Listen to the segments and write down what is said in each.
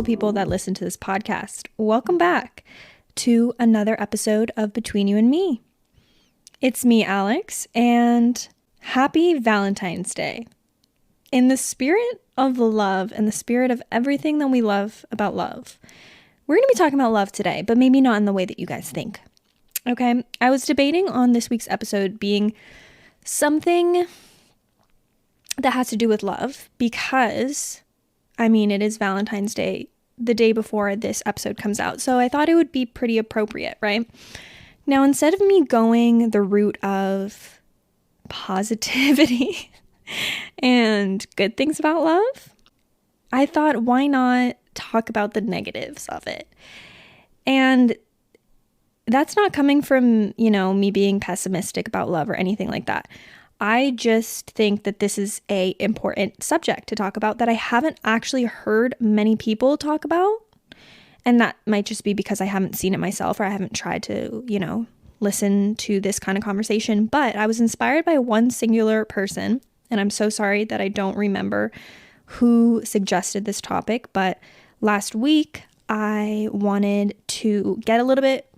people that listen to this podcast. Welcome back to another episode of Between You and Me. It's me, Alex, and happy Valentine's Day. In the spirit of love and the spirit of everything that we love about love, we're going to be talking about love today, but maybe not in the way that you guys think. Okay, I was debating on this week's episode being something that has to do with love because, it is Valentine's Day the day before this episode comes out. So I thought it would be pretty appropriate, right? Now, instead of me going the route of positivity and good things about love, I thought, why not talk about the negatives of it? And that's not coming from, me being pessimistic about love or anything like that. I just think that this is an important subject to talk about that I haven't actually heard many people talk about. And that might just be because I haven't seen it myself or I haven't tried to, listen to this kind of conversation. But I was inspired by one singular person, and I'm so sorry that I don't remember who suggested this topic. But last week, I wanted to get a little bit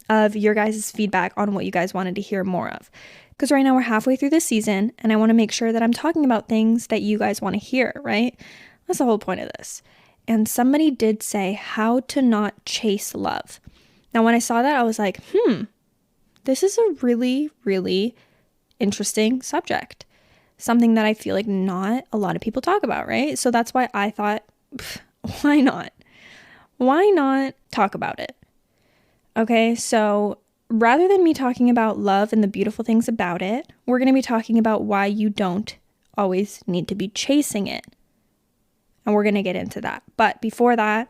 of your guys' feedback on what you guys wanted to hear more of. Because right now we're halfway through the season and I want to make sure that I'm talking about things that you guys want to hear, right? That's the whole point of this. And somebody did say how to not chase love. Now, when I saw that, I was like, this is a really, really interesting subject. Something that I feel like not a lot of people talk about, right? So that's why I thought, why not? Why not talk about it? Okay, so rather than me talking about love and the beautiful things about it, we're going to be talking about why you don't always need to be chasing it. And we're going to get into that. But before that,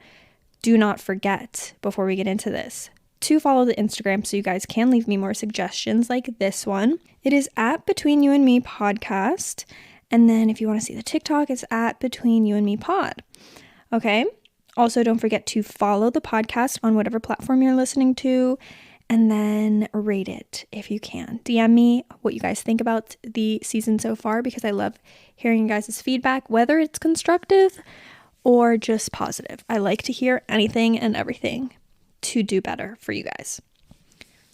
do not forget, before we get into this, to follow the Instagram so you guys can leave me more suggestions like this one. It is at Between You and Me Podcast. And then if you want to see the TikTok, it's at Between You and Me Pod. Okay? Also, don't forget to follow the podcast on whatever platform you're listening to. And then rate it if you can. DM me what you guys think about the season so far because I love hearing you guys' feedback, whether it's constructive or just positive. I like to hear anything and everything to do better for you guys.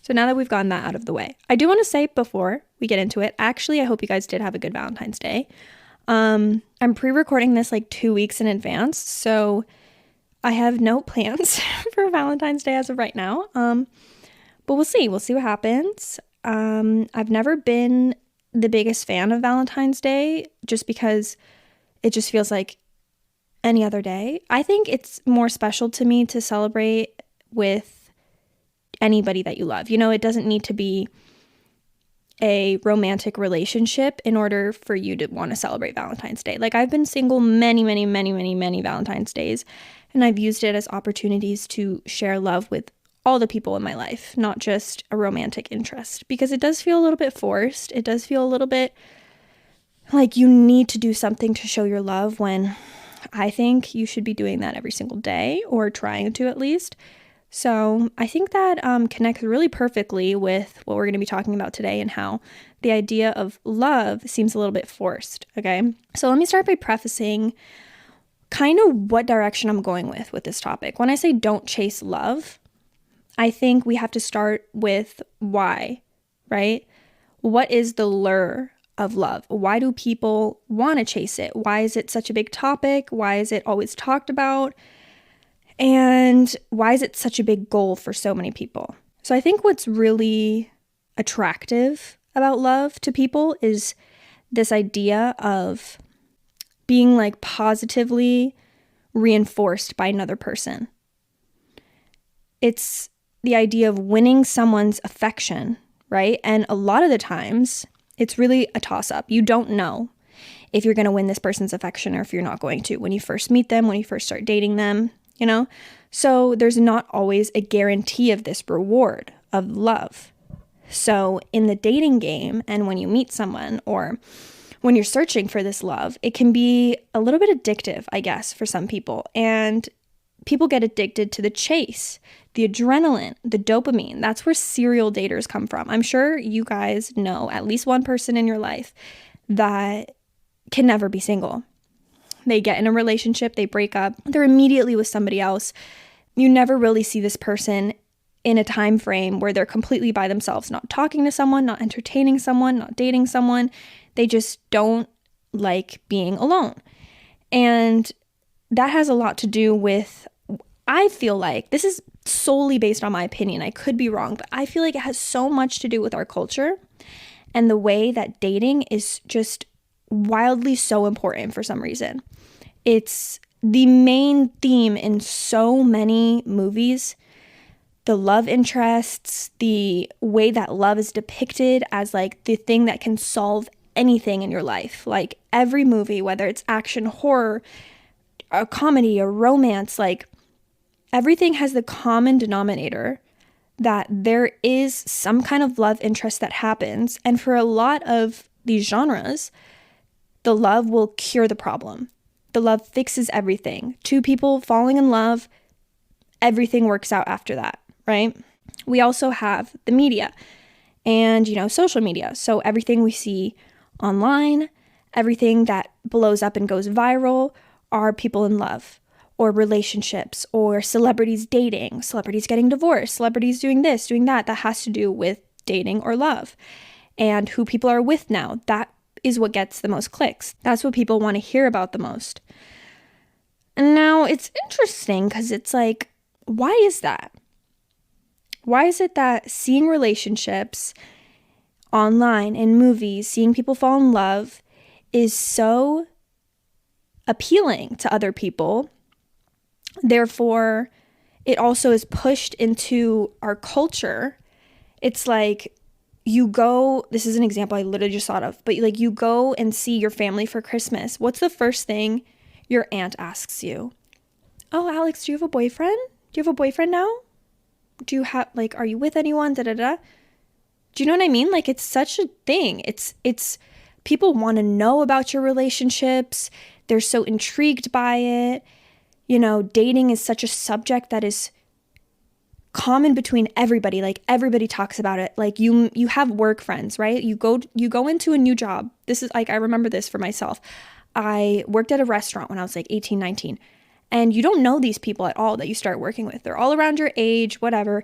So now that we've gotten that out of the way, I do want to say before we get into it, actually, I hope you guys did have a good Valentine's Day. I'm pre-recording this like 2 weeks in advance, so I have no plans for Valentine's Day as of right now. But we'll see. We'll see what happens. I've never been the biggest fan of Valentine's Day just because it just feels like any other day. I think it's more special to me to celebrate with anybody that you love. It doesn't need to be a romantic relationship in order for you to want to celebrate Valentine's Day. Like, I've been single many, many, many, many, many Valentine's Days, and I've used it as opportunities to share love with all the people in my life, not just a romantic interest, because it does feel a little bit forced. It does feel a little bit like you need to do something to show your love when I think you should be doing that every single day or trying to at least. So I think that connects really perfectly with what we're going to be talking about today and how the idea of love seems a little bit forced. Okay, so let me start by prefacing kind of what direction I'm going with this topic. When I say don't chase love, I think we have to start with why, right? What is the lure of love? Why do people want to chase it? Why is it such a big topic? Why is it always talked about? And why is it such a big goal for so many people? So I think what's really attractive about love to people is this idea of being like positively reinforced by another person. It's the idea of winning someone's affection, right? And a lot of the times, it's really a toss-up. You don't know if you're going to win this person's affection or if you're not going to when you first meet them, when you first start dating them, So there's not always a guarantee of this reward of love. So in the dating game and when you meet someone or when you're searching for this love, it can be a little bit addictive, I guess, for some people. And people get addicted to the chase, the adrenaline, the dopamine. That's where serial daters come from. I'm sure you guys know at least one person in your life that can never be single, They get in a relationship, they break up, they're immediately with somebody else. You never really see this person in a time frame where they're completely by themselves, not talking to someone, not entertaining someone, not dating someone. They just don't like being alone. And that has a lot to do with, I feel like, this is solely based on my opinion, I could be wrong, but I feel like it has so much to do with our culture and the way that dating is just wildly so important for some reason. It's the main theme in so many movies. The love interests, the way that love is depicted as like the thing that can solve anything in your life. Like every movie, whether it's action, horror, a comedy, a romance, like everything has the common denominator that there is some kind of love interest that happens. And for a lot of these genres, the love will cure the problem. The love fixes everything. Two people falling in love, everything works out after that, right? We also have the media and, social media. So everything we see online, everything that blows up and goes viral are people in love or relationships or celebrities dating, celebrities getting divorced, celebrities doing this, doing that. That has to do with dating or love and who people are with now. That is what gets the most clicks. That's what people want to hear about the most. And now it's interesting because it's like, why is that? Why is it that seeing relationships online in movies, seeing people fall in love is so appealing to other people? Therefore, it also is pushed into our culture. It's like you go, this is an example I literally just thought of, but like you go and see your family for Christmas. What's the first thing your aunt asks you? Oh, Alex, do you have a boyfriend? Do you have a boyfriend now? Do you have, like, are you with anyone? Da da da. Do you know what I mean? Like, it's such a thing. It's people want to know about your relationships. They're so intrigued by it. Dating is such a subject that is common between everybody. Like everybody talks about it. Like you have work friends, right? You go into a new job. This is like, I remember this for myself. I worked at a restaurant when I was like 18, 19, and you don't know these people at all that you start working with. They're all around your age, whatever.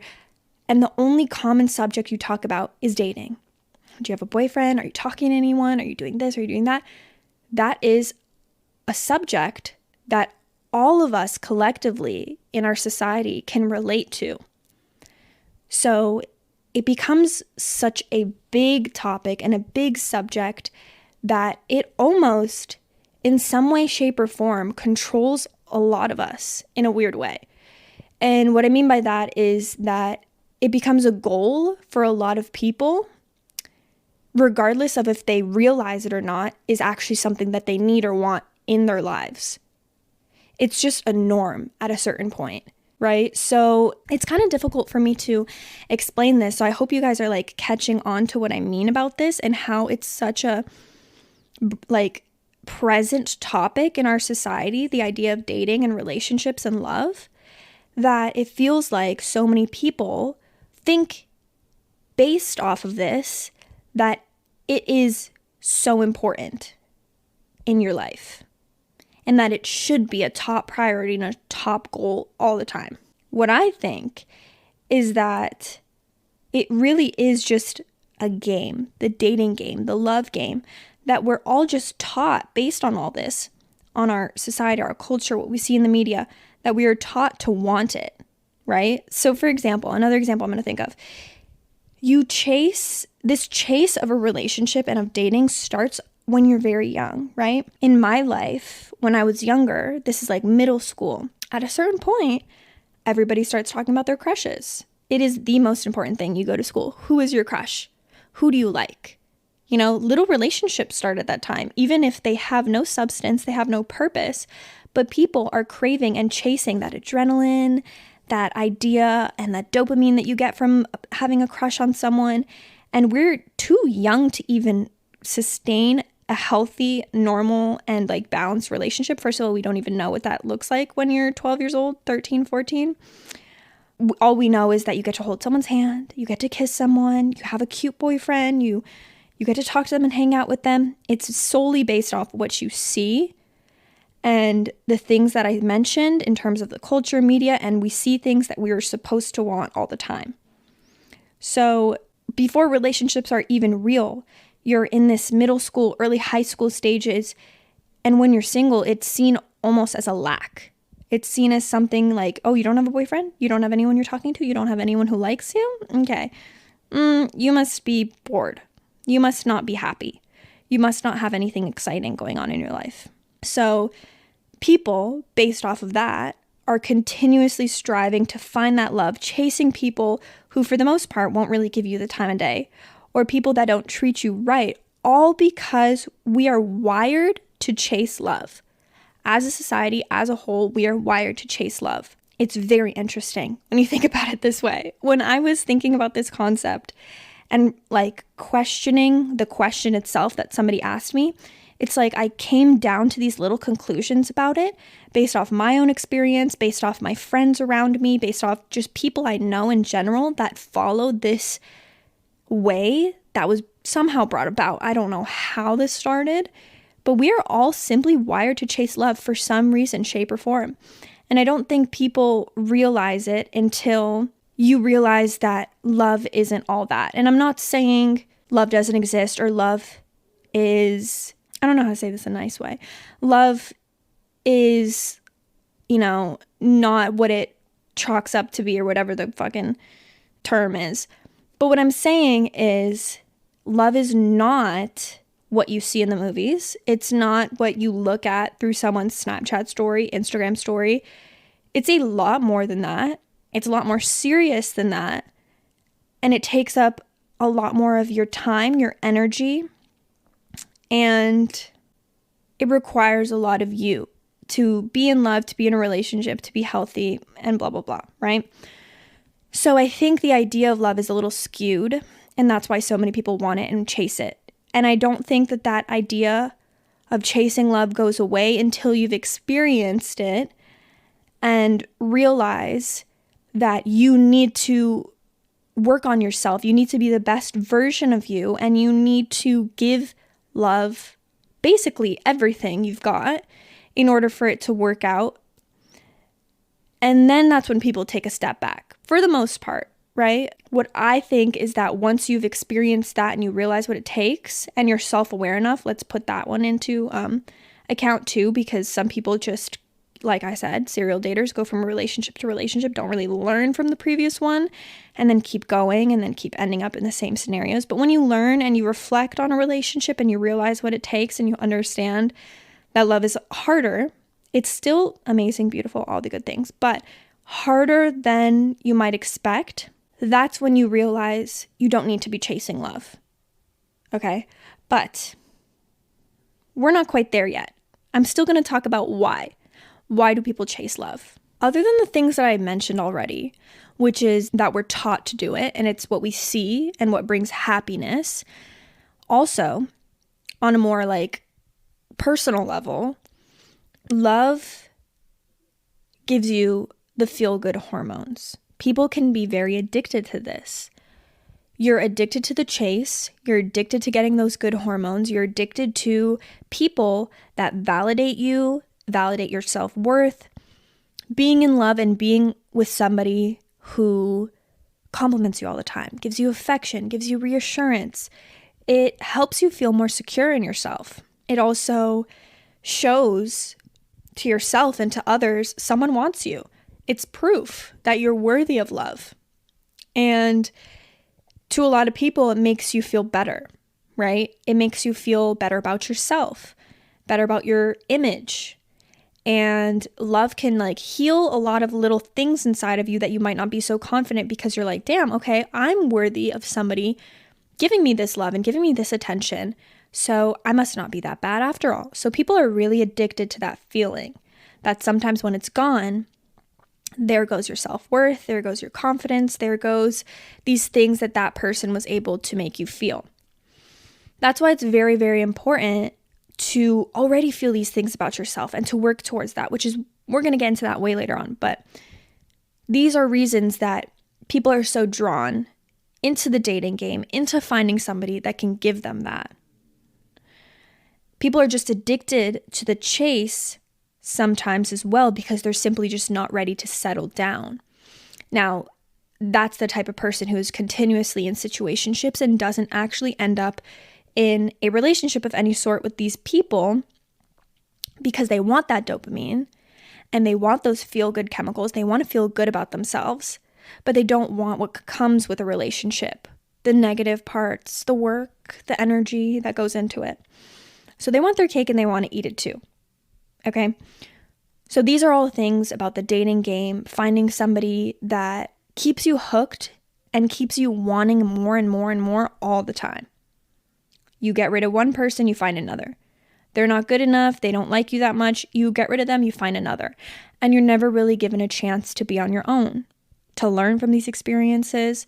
And the only common subject you talk about is dating. Do you have a boyfriend? Are you talking to anyone? Are you doing this? Are you doing that? That is a subject that all of us collectively in our society can relate to. So it becomes such a big topic and a big subject that it almost, in some way, shape, or form, controls a lot of us in a weird way. And what I mean by that is that it becomes a goal for a lot of people, regardless of if they realize it or not, is actually something that they need or want in their lives. It's just a norm at a certain point, right? So it's kind of difficult for me to explain this. So I hope you guys are like catching on to what I mean about this and how it's such a like present topic in our society, the idea of dating and relationships and love, that it feels like so many people think based off of this that it is so important in your life and that it should be a top priority and a top goal all the time. What I think is that it really is just a game, the dating game, the love game, that we're all just taught based on all this, on our society, our culture, what we see in the media, that we are taught to want it, right? So for example, another example I'm going to think of, this chase of a relationship and of dating starts when you're very young, right? In my life, when I was younger, this is like middle school, at a certain point, everybody starts talking about their crushes. It is the most important thing. You go to school. Who is your crush? Who do you like? Little relationships start at that time, even if they have no substance, they have no purpose, but people are craving and chasing that adrenaline, that idea, and that dopamine that you get from having a crush on someone. And we're too young to even sustain a healthy, normal, and like balanced relationship. First of all, we don't even know what that looks like when you're 12 years old, 13, 14. All we know is that you get to hold someone's hand, you get to kiss someone, you have a cute boyfriend, you get to talk to them and hang out with them. It's solely based off what you see. and the things that I mentioned in terms of the culture, media, and we see things that we are supposed to want all the time. So before relationships are even real, you're in this middle school, early high school stages, and when you're single, it's seen almost as a lack. It's seen as something like, oh, you don't have a boyfriend? You don't have anyone you're talking to? You don't have anyone who likes you? Okay. You must be bored. You must not be happy. You must not have anything exciting going on in your life. So people, based off of that, are continuously striving to find that love, chasing people who, for the most part, won't really give you the time of day, or people that don't treat you right, all because we are wired to chase love. As a society, as a whole, we are wired to chase love. It's very interesting when you think about it this way. When I was thinking about this concept and like questioning the question itself that somebody asked me, it's like I came down to these little conclusions about it based off my own experience, based off my friends around me, based off just people I know in general that followed this way that was somehow brought about. I don't know how this started, but we are all simply wired to chase love for some reason, shape, or form. And I don't think people realize it until you realize that love isn't all that. And I'm not saying love doesn't exist or love is, I don't know how to say this in a nice way. Love is, not what it chalks up to be or whatever the fucking term is. But what I'm saying is love is not what you see in the movies. It's not what you look at through someone's Snapchat story, Instagram story. It's a lot more than that. It's a lot more serious than that. And it takes up a lot more of your time, your energy, and it requires a lot of you to be in love, to be in a relationship, to be healthy, and blah, blah, blah, right? So I think the idea of love is a little skewed, and that's why so many people want it and chase it. And I don't think that idea of chasing love goes away until you've experienced it and realize that you need to work on yourself. You need to be the best version of you, and you need to give love basically everything you've got in order for it to work out. And then that's when people take a step back, for the most part, right? What I think is that once you've experienced that and you realize what it takes and you're self-aware enough, let's put that one into account too, because some people just, like I said, serial daters go from relationship to relationship, don't really learn from the previous one, and then keep going and then keep ending up in the same scenarios. But when you learn and you reflect on a relationship and you realize what it takes and you understand that love is harder, it's still amazing, beautiful, all the good things, but harder than you might expect. That's when you realize you don't need to be chasing love. Okay? But we're not quite there yet. I'm still going to talk about why. Why do people chase love? Other than the things that I mentioned already, which is that we're taught to do it and it's what we see and what brings happiness. Also, on a more like personal level, love gives you the feel-good hormones. People can be very addicted to this. You're addicted to the chase. You're addicted to getting those good hormones. You're addicted to people that validate you, validate your self-worth. Being in love and being with somebody who compliments you all the time, gives you affection, gives you reassurance. It helps you feel more secure in yourself. It also shows to yourself and to others someone wants you. It's proof that you're worthy of love. And to a lot of people, it makes you feel better, right? It makes you feel better about yourself, better about your image. And love can like heal a lot of little things inside of you that you might not be so confident because you're like, damn, okay, I'm worthy of somebody giving me this love and giving me this attention. So I must not be that bad after all. So people are really addicted to that feeling that sometimes when it's gone, there goes your self-worth, there goes your confidence, there goes these things that person was able to make you feel. That's why it's very, very important to already feel these things about yourself and to work towards that, which is, we're going to get into that way later on. But these are reasons that people are so drawn into the dating game, into finding somebody that can give them that. People are just addicted to the chase sometimes as well, because they're simply just not ready to settle down. Now, that's the type of person who is continuously in situationships and doesn't actually end up in a relationship of any sort with these people because they want that dopamine and they want those feel-good chemicals. They want to feel good about themselves, but they don't want what comes with a relationship, the negative parts, the work, the energy that goes into it. So they want their cake and they want to eat it too. Okay? So these are all things about the dating game, finding somebody that keeps you hooked and keeps you wanting more and more and more all the time. You get rid of one person, you find another. They're not good enough, they don't like you that much, you get rid of them, you find another. And you're never really given a chance to be on your own, to learn from these experiences,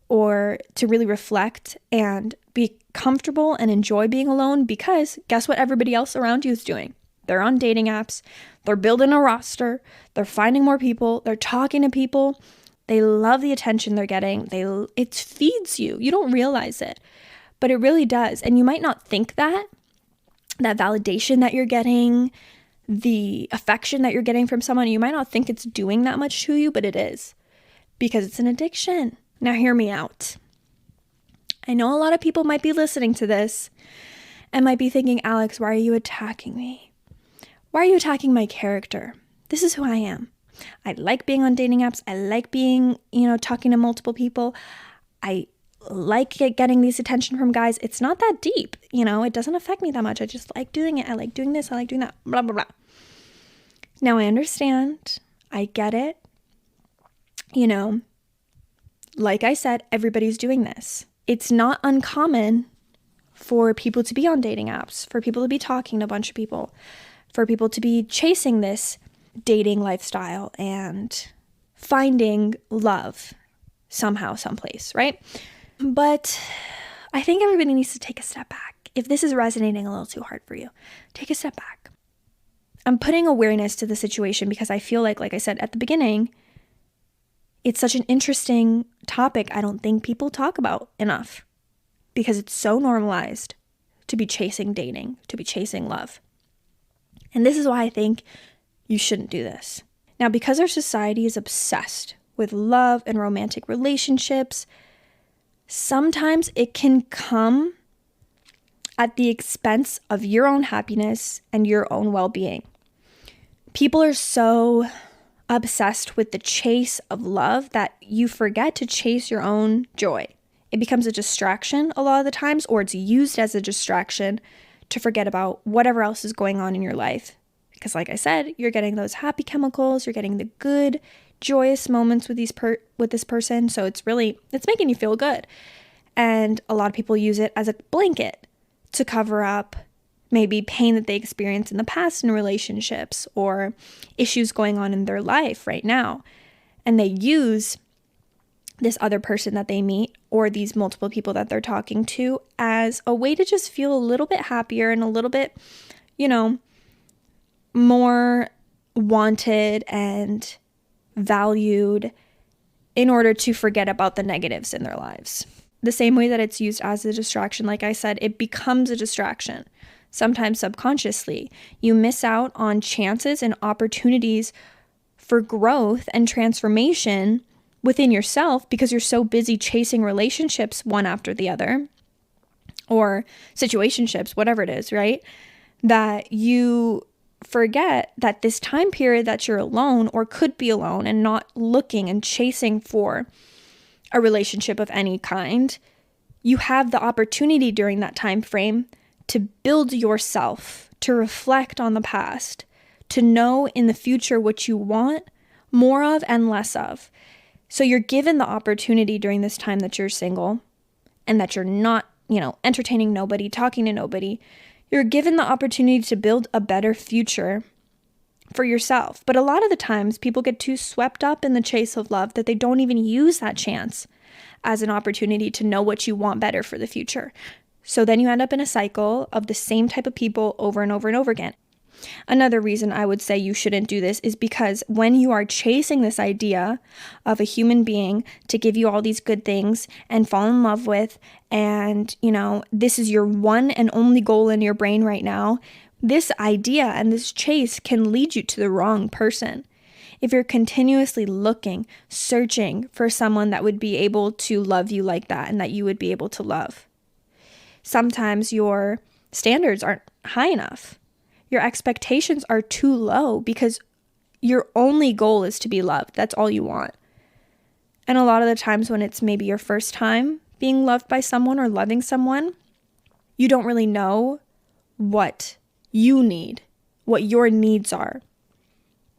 or to really reflect and be comfortable and enjoy being alone, because guess what everybody else around you is doing? They're on dating apps, they're building a roster, they're finding more people, they're talking to people, they love the attention they're getting, it feeds you. You don't realize it, but it really does. And you might not think that validation that you're getting, the affection that you're getting from someone, you might not think it's doing that much to you, but it is, because it's an addiction. Now hear me out. I know a lot of people might be listening to this and might be thinking, Alex, why are you attacking me? Why are you attacking my character? This is who I am. I like being on dating apps. I like being, talking to multiple people. I like getting these attention from guys. It's not that deep, it doesn't affect me that much. I just like doing it. I like doing this. I like doing that, blah, blah, blah. Now I understand. I get it. Like I said, everybody's doing this. It's not uncommon for people to be on dating apps, for people to be talking to a bunch of people, for people to be chasing this dating lifestyle and finding love somehow, someplace, right? But I think everybody needs to take a step back. If this is resonating a little too hard for you, take a step back. I'm putting awareness to the situation because I feel like I said at the beginning, it's such an interesting topic I don't think people talk about enough, because it's so normalized to be chasing dating, to be chasing love. And this is why I think you shouldn't do this. Now, because our society is obsessed with love and romantic relationships, sometimes it can come at the expense of your own happiness and your own well-being. People are so obsessed with the chase of love that you forget to chase your own joy. It becomes a distraction a lot of the times, or it's used as a distraction to forget about whatever else is going on in your life. Because like I said, you're getting those happy chemicals, you're getting the good, joyous moments with this person. So it's making you feel good. And a lot of people use it as a blanket to cover up maybe pain that they experienced in the past in relationships or issues going on in their life right now. And they use this other person that they meet or these multiple people that they're talking to as a way to just feel a little bit happier and a little bit, more wanted and valued in order to forget about the negatives in their lives. The same way that it's used as a distraction, like I said, it becomes a distraction. Sometimes subconsciously, you miss out on chances and opportunities for growth and transformation within yourself because you're so busy chasing relationships one after the other, or situationships, whatever it is, right? That you forget that this time period that you're alone or could be alone and not looking and chasing for a relationship of any kind, you have the opportunity during that time frame to build yourself, to reflect on the past, to know in the future what you want more of and less of. So you're given the opportunity during this time that you're single and that you're not, entertaining nobody, talking to nobody. You're given the opportunity to build a better future for yourself. But a lot of the times people get too swept up in the chase of love that they don't even use that chance as an opportunity to know what you want better for the future. So then you end up in a cycle of the same type of people over and over and over again. Another reason I would say you shouldn't do this is because when you are chasing this idea of a human being to give you all these good things and fall in love with, and, this is your one and only goal in your brain right now, This idea and this chase can lead you to the wrong person. If you're continuously looking, searching for someone that would be able to love you like that and that you would be able to love. Sometimes your standards aren't high enough. Your expectations are too low because your only goal is to be loved. That's all you want. And a lot of the times when it's maybe your first time being loved by someone or loving someone, you don't really know what you need, what your needs are,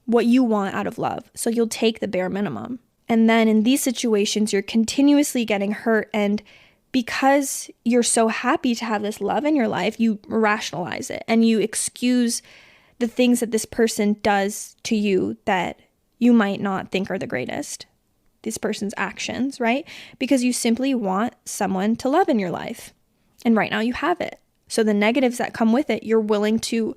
what you want out of love. So you'll take the bare minimum. And then in these situations, you're continuously getting hurt. And because you're so happy to have this love in your life, you rationalize it and you excuse the things that this person does to you that you might not think are the greatest. This person's actions, right? Because you simply want someone to love in your life. And right now you have it. So the negatives that come with it, you're willing to,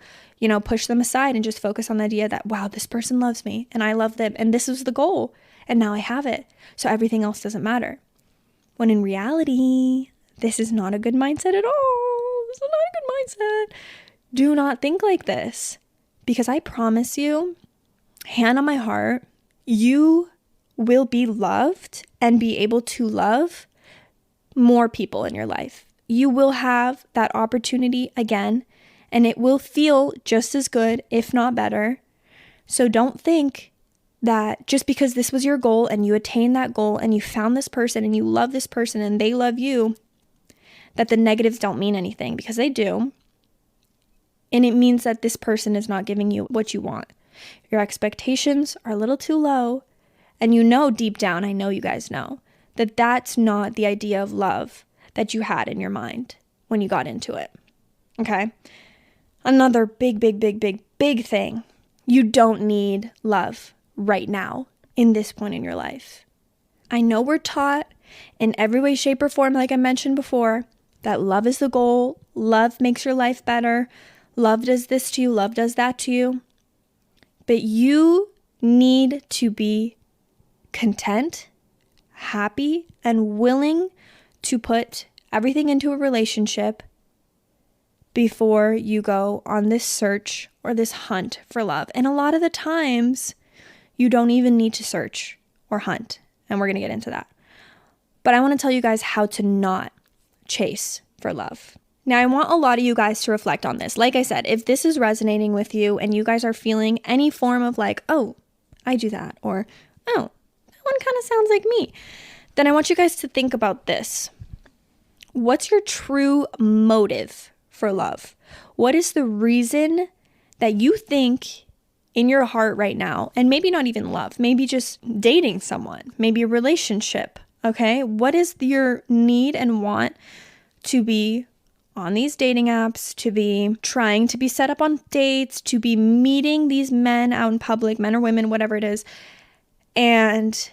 push them aside and just focus on the idea that, wow, this person loves me and I love them and this was the goal and now I have it. So everything else doesn't matter. When in reality, this is not a good mindset at all. This is not a good mindset. Do not think like this, because I promise you, hand on my heart, you will be loved and be able to love more people in your life. You will have that opportunity again, and it will feel just as good, if not better. So don't think that just because this was your goal and you attained that goal and you found this person and you love this person and they love you, that the negatives don't mean anything, because they do. And it means that this person is not giving you what you want. Your expectations are a little too low. And deep down, I know you guys know, that that's not the idea of love that you had in your mind when you got into it. Okay? Another big thing. You don't need love right now in this point in your life. I know we're taught in every way, shape, or form, like I mentioned before, that love is the goal. Love makes your life better. Love does this to you. Love does that to you. But you need to be content, happy, and willing to put everything into a relationship before you go on this search or this hunt for love. And a lot of the times, you don't even need to search or hunt. And we're going to get into that. But I want to tell you guys how to not chase for love. Now, I want a lot of you guys to reflect on this. Like I said, if this is resonating with you and you guys are feeling any form of like, oh, I do that, or, oh, that one kind of sounds like me, then I want you guys to think about this. What's your true motive for love? What is the reason that you think in your heart right now, and maybe not even love, maybe just dating someone, maybe a relationship, okay? What is your need and want to be on these dating apps, to be trying to be set up on dates, to be meeting these men out in public, men or women, whatever it is? And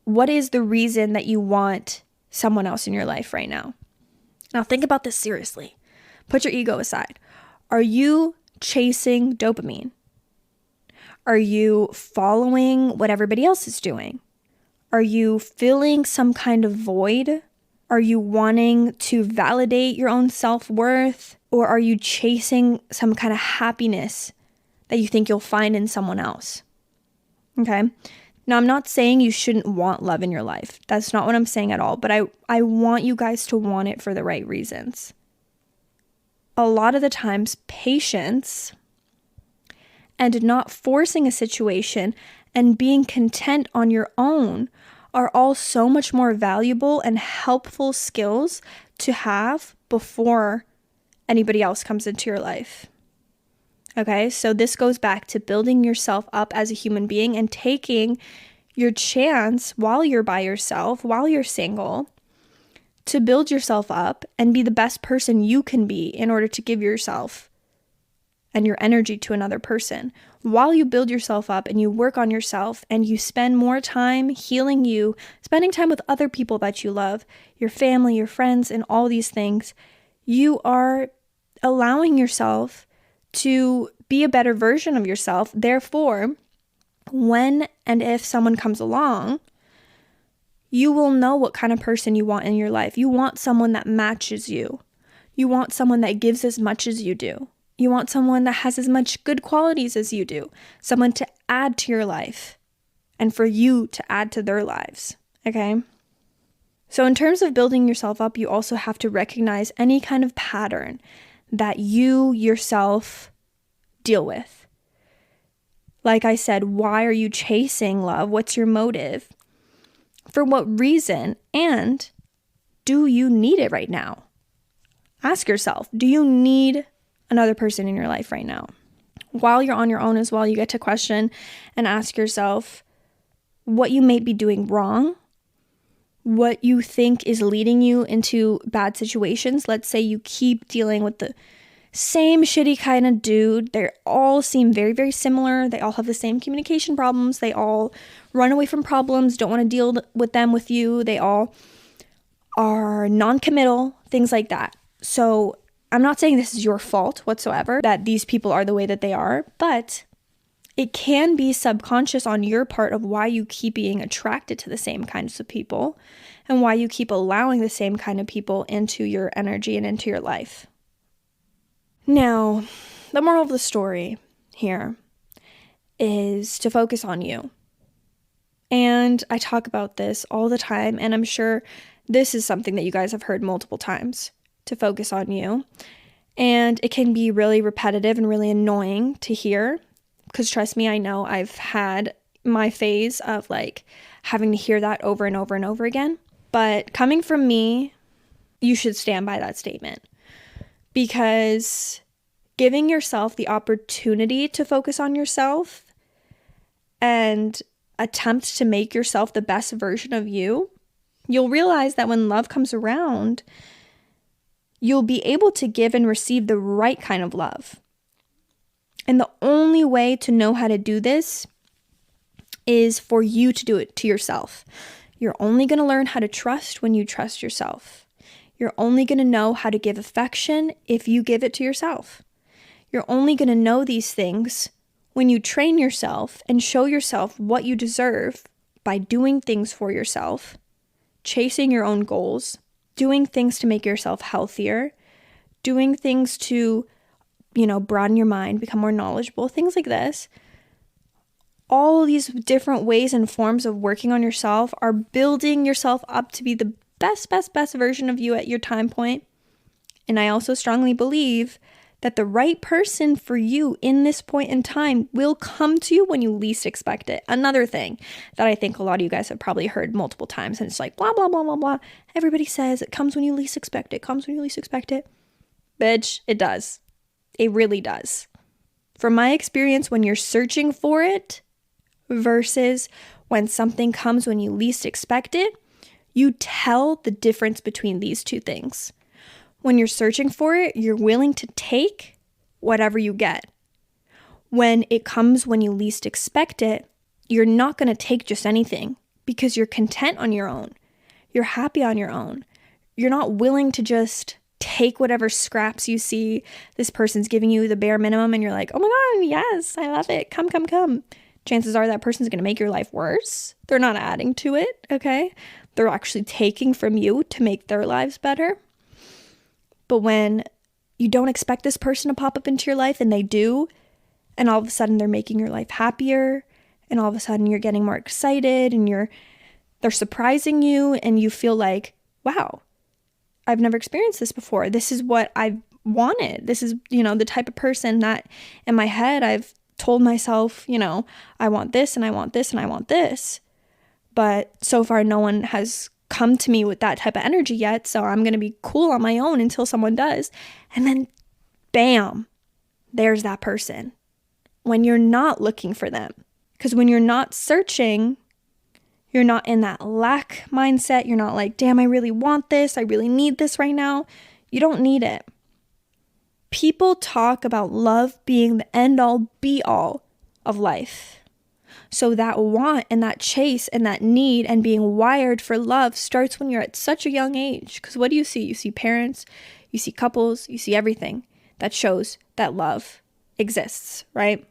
what is the reason that you want someone else in your life right now? Now think about this seriously. Put your ego aside. Are you chasing dopamine? Are you following what everybody else is doing? Are you filling some kind of void? Are you wanting to validate your own self-worth? Or are you chasing some kind of happiness that you think you'll find in someone else? Okay? Now, I'm not saying you shouldn't want love in your life. That's not what I'm saying at all. But I want you guys to want it for the right reasons. A lot of the times, patience and not forcing a situation and being content on your own are all so much more valuable and helpful skills to have before anybody else comes into your life. Okay, so this goes back to building yourself up as a human being and taking your chance while you're by yourself, while you're single, to build yourself up and be the best person you can be in order to give yourself and your energy to another person. While you build yourself up and you work on yourself and you spend more time healing you, spending time with other people that you love, your family, your friends, and all these things, you are allowing yourself to be a better version of yourself. Therefore, when and if someone comes along, you will know what kind of person you want in your life. You want someone that matches you. You want someone that gives as much as you do. You want someone that has as much good qualities as you do, someone to add to your life and for you to add to their lives, okay? So in terms of building yourself up, you also have to recognize any kind of pattern that you yourself deal with. Like I said, why are you chasing love? What's your motive? For what reason? And do you need it right now? Ask yourself, do you need another person in your life right now? While you're on your own as well, you get to question and ask yourself what you may be doing wrong, what you think is leading you into bad situations. Let's say you keep dealing with the same shitty kind of dude. They all seem very, very similar. They all have the same communication problems. They all run away from problems, don't want to deal with them with you. They all are non-committal, things like that. So I'm not saying this is your fault whatsoever, that these people are the way that they are, but it can be subconscious on your part of why you keep being attracted to the same kinds of people and why you keep allowing the same kind of people into your energy and into your life. Now, the moral of the story here is to focus on you. And I talk about this all the time, and I'm sure this is something that you guys have heard multiple times, to focus on you. And it can be really repetitive and really annoying to hear, because trust me, I know I've had my phase of like having to hear that over and over and over again. But coming from me, you should stand by that statement, because giving yourself the opportunity to focus on yourself and attempt to make yourself the best version of you, you'll realize that when love comes around, you'll be able to give and receive the right kind of love. And the only way to know how to do this is for you to do it to yourself. You're only going to learn how to trust when you trust yourself. You're only going to know how to give affection if you give it to yourself. You're only going to know these things when you train yourself and show yourself what you deserve by doing things for yourself, chasing your own goals, doing things to make yourself healthier, doing things to, broaden your mind, become more knowledgeable, things like this. All these different ways and forms of working on yourself are building yourself up to be the best version of you at your time point. And I also strongly believe that the right person for you in this point in time will come to you when you least expect it. Another thing that I think a lot of you guys have probably heard multiple times, and it's like, blah, blah, blah, blah, blah. Everybody says it comes when you least expect it, comes when you least expect it. Bitch, it does. It really does. From my experience, when you're searching for it versus when something comes when you least expect it, you tell the difference between these two things. When you're searching for it, you're willing to take whatever you get. When it comes when you least expect it, you're not going to take just anything because you're content on your own. You're happy on your own. You're not willing to just take whatever scraps you see this person's giving you, the bare minimum, and you're like, oh my God, yes, I love it. Come. Chances are that person's going to make your life worse. They're not adding to it, okay? They're actually taking from you to make their lives better. But when you don't expect this person to pop up into your life and they do, and all of a sudden they're making your life happier, and all of a sudden you're getting more excited and they're surprising you, and you feel like, wow, I've never experienced this before. This is what I've wanted. This is, the type of person that in my head I've told myself, I want this and I want this and I want this. But so far no one has come to me with that type of energy yet, so I'm going to be cool on my own until someone does. And then bam, there's that person when you're not looking for them. Because when you're not searching, you're not in that lack mindset. You're not like, damn, I really want this. I really need this right now. You don't need it. People talk about love being the end all be all of life. So that want and that chase and that need and being wired for love starts when you're at such a young age. Because what do you see? You see parents, you see couples, you see everything that shows that love exists, right?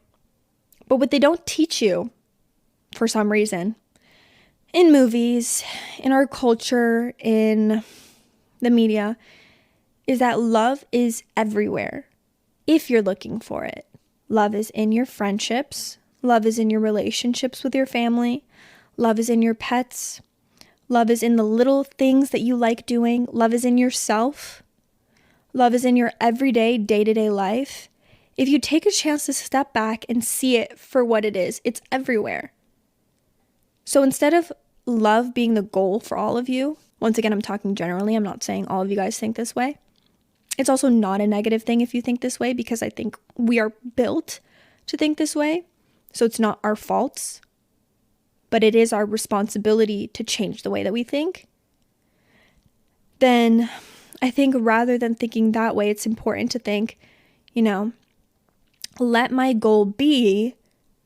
But what they don't teach you, for some reason, in movies, in our culture, in the media, is that love is everywhere. if you're looking for it. Love is in your friendships. Love is in your relationships with your family. Love is in your pets. Love is in the little things that you like doing. Love is in yourself. Love is in your everyday, day-to-day life. If you take a chance to step back and see it for what it is, it's everywhere. So instead of love being the goal for all of you, once again, I'm talking generally, I'm not saying all of you guys think this way. It's also not a negative thing if you think this way, because I think we are built to think this way. So it's not our faults, but it is our responsibility to change the way that we think. Then I think rather than thinking that way, it's important to think, let my goal be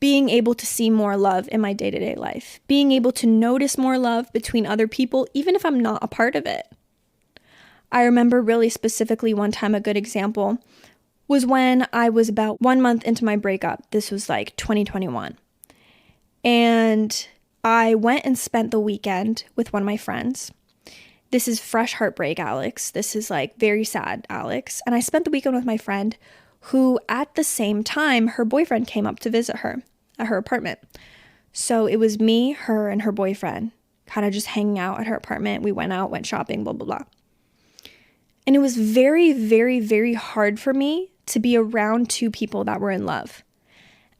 being able to see more love in my day-to-day life, being able to notice more love between other people, even if I'm not a part of it. I remember really specifically one time, a good example was when I was about 1 month into my breakup. This was like 2021. And I went and spent the weekend with one of my friends. This is fresh heartbreak, Alex. This is like very sad, Alex. And I spent the weekend with my friend who at the same time, her boyfriend came up to visit her at her apartment. So it was me, her, and her boyfriend kind of just hanging out at her apartment. We went out, went shopping, blah, blah, blah. And it was very, very, very hard for me to be around two people that were in love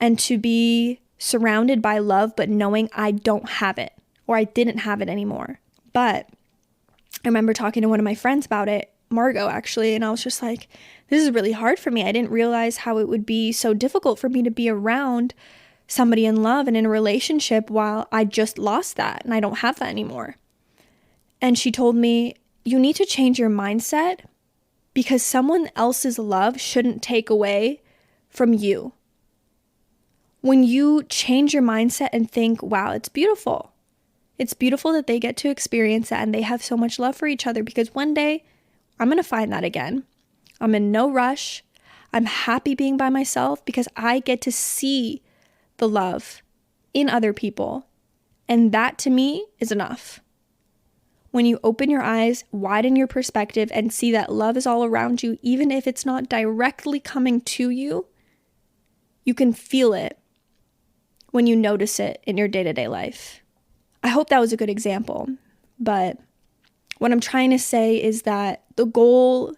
and to be surrounded by love, but knowing I don't have it or I didn't have it anymore. But I remember talking to one of my friends about it, Margot actually, and I was just like, this is really hard for me. I didn't realize how it would be so difficult for me to be around somebody in love and in a relationship while I just lost that and I don't have that anymore. And she told me, you need to change your mindset because someone else's love shouldn't take away from you. When you change your mindset and think, wow, it's beautiful. It's beautiful that they get to experience that and they have so much love for each other, because one day I'm going to find that again. I'm in no rush. I'm happy being by myself because I get to see the love in other people. And that to me is enough. When you open your eyes, widen your perspective, and see that love is all around you, even if it's not directly coming to you, you can feel it when you notice it in your day-to-day life. I hope that was a good example, but what I'm trying to say is that the goal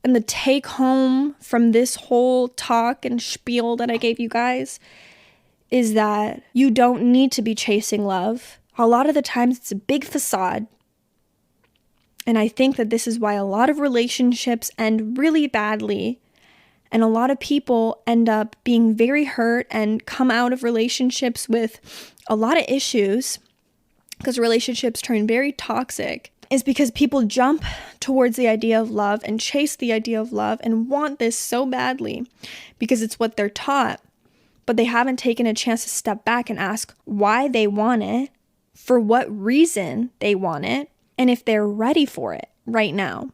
and the take home from this whole talk and spiel that I gave you guys is that you don't need to be chasing love. A lot of the times it's a big facade. And I think that this is why a lot of relationships end really badly. And a lot of people end up being very hurt and come out of relationships with a lot of issues, because relationships turn very toxic, is because people jump towards the idea of love and chase the idea of love and want this so badly because it's what they're taught. But they haven't taken a chance to step back and ask why they want it, for what reason they want it, and if they're ready for it right now.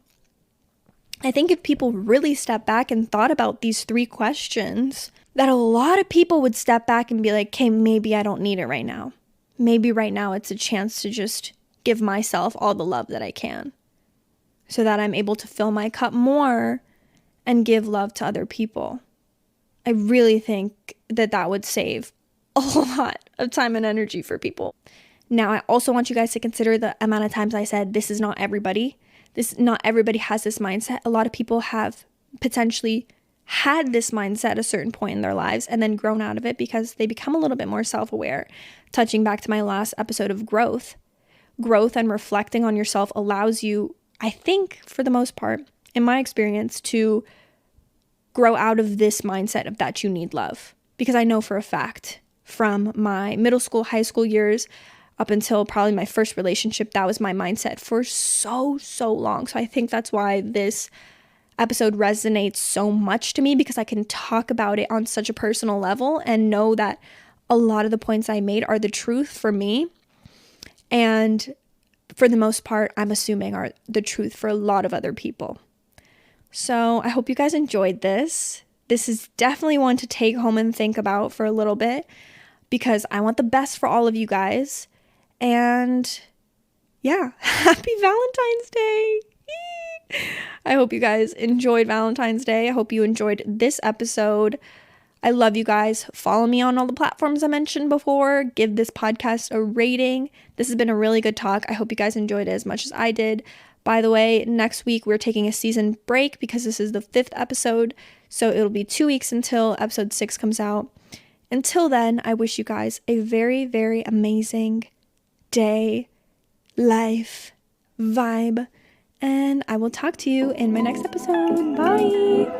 I think if people really step back and thought about these 3 questions, that a lot of people would step back and be like, okay, maybe I don't need it right now. Maybe right now it's a chance to just give myself all the love that I can so that I'm able to fill my cup more and give love to other people. I really think that that would save a lot of time and energy for people. Now, I also want you guys to consider the amount of times I said this is not everybody. Not everybody has this mindset. A lot of people have potentially had this mindset at a certain point in their lives and then grown out of it because they become a little bit more self-aware. Touching back to my last episode of growth and reflecting on yourself allows you, I think, for the most part, in my experience, to grow out of this mindset of that you need love. Because I know for a fact from my middle school, high school years, up until probably my first relationship, that was my mindset for so long. So I think that's why this episode resonates so much to me, because I can talk about it on such a personal level and know that a lot of the points I made are the truth for me. And for the most part, I'm assuming are the truth for a lot of other people. So I hope you guys enjoyed this. This is definitely one to take home and think about for a little bit, because I want the best for all of you guys. And yeah, happy Valentine's Day. I hope you guys enjoyed Valentine's Day. I hope you enjoyed this episode. I love you guys. Follow me on all the platforms I mentioned before. Give this podcast a rating. This has been a really good talk. I hope you guys enjoyed it as much as I did. By the way, next week we're taking a season break because this is the 5th episode. So it'll be 2 weeks until episode 6 comes out. Until then, I wish you guys a very, very amazing day, life, vibe, and I will talk to you in my next episode. Bye!